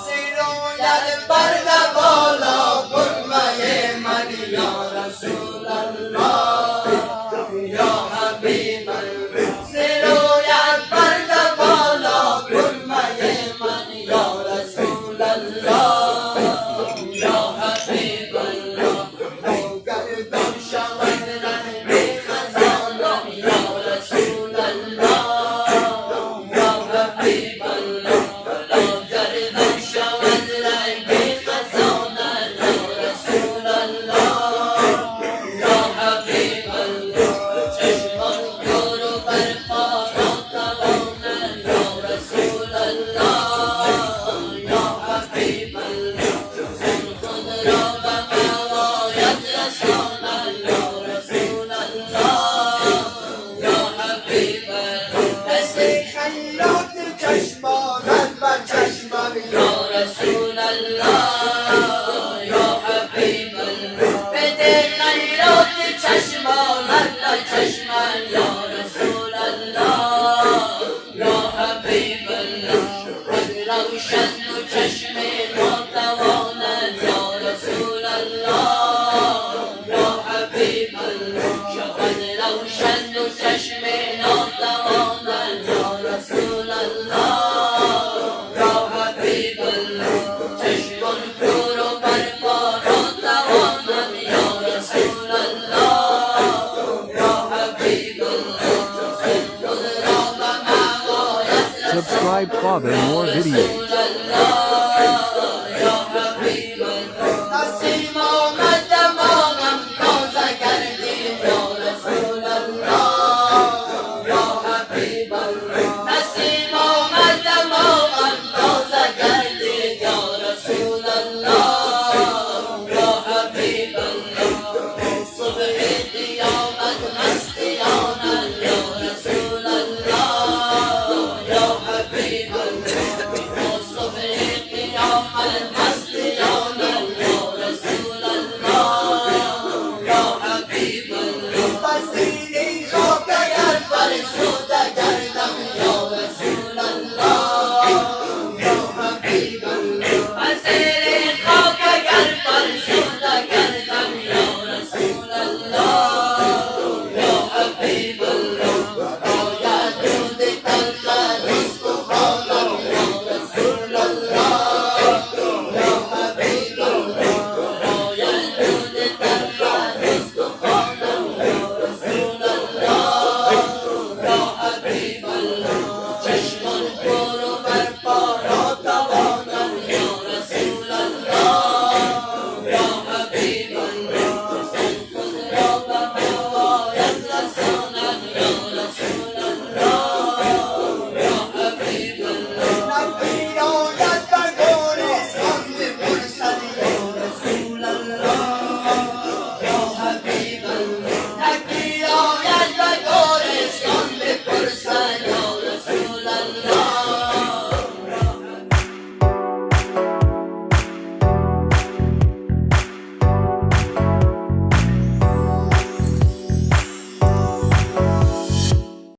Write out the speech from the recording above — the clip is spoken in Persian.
سیرویت برد بالا برمه من یا رسول الله یا حبیب الله سیرویت برد بالا برمه من یا رسول الله یا حبیب الله گردان شود رنگ خزانم یا رسول الله یا حبیب الله گردان شود رنگ خزانم یا رسول الله یا حبیب الله چشمان دور و برپا ناتوانم یا رسول الله یا حبیب الله خود را به موایت رسانم یا رسول الله یا حبیب الله دست خیاط چشمانت بر چشمم یا رسول الله یا حبیب الله بده خیاط چشمانت بر چشمم یا رسول الله یا حبیب الله روشن و چشم ناتوانم یا رسول الله یا حبیب الله شود روشن و چشم ناتوانم یا رسول الله یا حبیب الله چشمان کور و برپا ناتوانم یا رسول الله یا حبیب الله خود را به موایت Subscribe for more videos. رسول الله